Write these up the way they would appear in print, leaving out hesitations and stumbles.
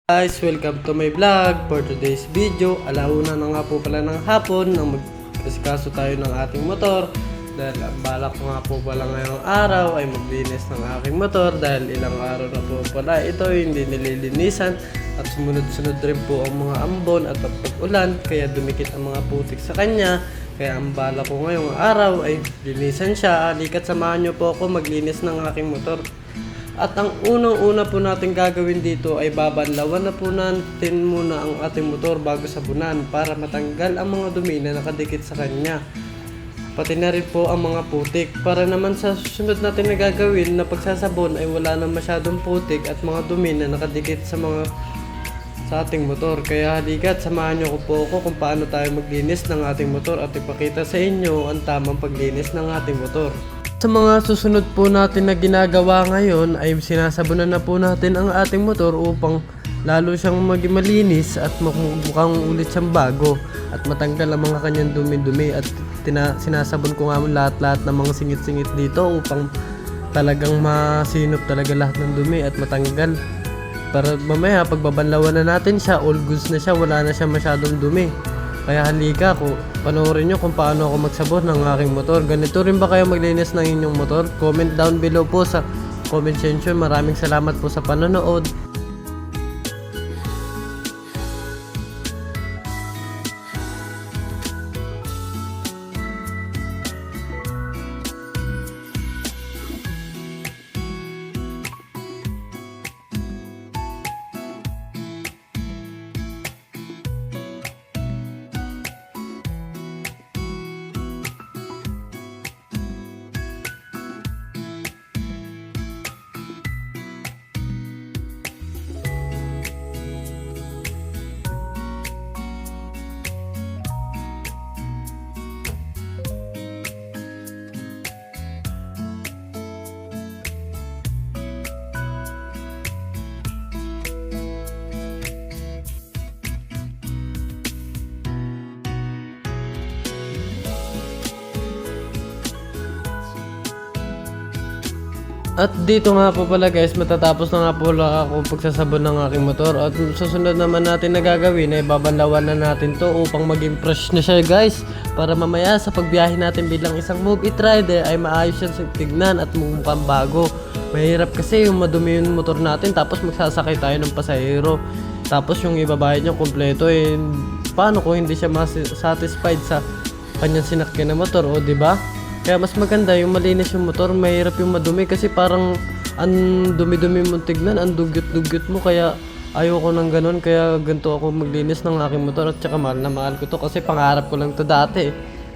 Guys, welcome to my vlog. For today's video, alauna na nga po pala ng hapon nang magkasikaso tayo ng ating motor. Dahil ang balak ko nga po pala ngayong araw ay maglinis ng aking motor dahil ilang araw na po pala ito hindi nililinisan at sumunod-sunod rin po ang mga ambon at pag-ulan kaya dumikit ang mga putik sa kanya. Kaya ang balak ko ngayong araw ay linisan siya. Halika't samahan nyo po ako maglinis ng aking motor. At ang unang-una po natin gagawin dito ay babanlawan na po natin muna ang ating motor bago sabunan para matanggal ang mga dumi na nakadikit sa kanya. Pati na rin po ang mga putik para naman sa susunod natin na gagawin na pagsasabon ay wala na masyadong putik at mga dumi na nakadikit sa ating motor. Kaya halika't samahan nyo po ako kung paano tayo maglinis ng ating motor at ipakita sa inyo ang tamang paglinis ng ating motor. Sa mga susunod po natin na ginagawa ngayon ay sinasabunan na po natin ang ating motor upang lalo siyang maging malinis at mukhang ulit siyang bago at matanggal ang mga kanyang dumi-dumi at sinasabon ko nga lahat-lahat ng mga singit-singit dito upang talagang masinop talaga lahat ng dumi at matanggal para mamaya pagbabanlawan na natin siya, all goods na siya, wala na siya masyadong dumi. Kaya halika ko, panoorin nyo kung paano ako magsabon ng aking motor. Ganito rin ba kayo maglinis ng inyong motor? Comment down below po sa comment section. Maraming salamat po sa panonood. At dito nga po pala guys, matatapos na nga po ako pagsasabon ng aking motor. At susunod naman natin na gagawin ay babanlawan na natin to upang maging fresh na siya guys. Para mamaya sa pagbiyahe natin bilang isang move-it rider ay maayos siya sa tignan at mukhang bago. Mahirap kasi yung madumi yung motor natin tapos magsasakay tayo ng pasahero. Tapos yung ibabayad niya kompleto eh, paano kung hindi siya satisfied sa kanyang sinakyan na motor, o diba? Kaya mas maganda yung malinis yung motor, mahirap yung madumi kasi parang ang dumi-dumi mong tignan, ang dugyot-dugyot mo, kaya ayoko nang ganun, kaya ganito ako maglinis ng aking motor at saka mahal na mahal ko to kasi pangarap ko lang to dati.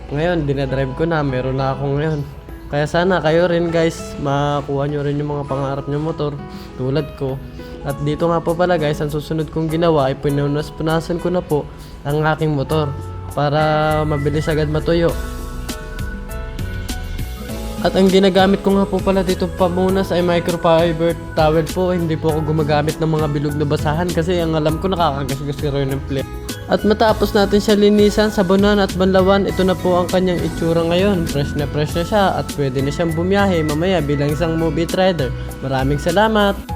Ngayon, dinadrive ko na, meron na ako ngayon. Kaya sana kayo rin guys, makuha nyo rin yung mga pangarap nyo motor, tulad ko. At dito nga po pala guys, ang susunod kong ginawa ay punasan ko na po ang aking motor para mabilis agad matuyo. At ang ginagamit ko nga po pala dito pamunas ay microfiber towel po. Hindi po ako gumagamit ng mga bilog na basahan kasi ang alam ko nakakagasgas rin ng plate. At matapos natin siya linisan, sabunan at banlawan, ito na po ang kanyang itsura ngayon. Fresh na siya at pwede na siyang bumiyahe mamaya bilang isang move-it rider. Maraming salamat!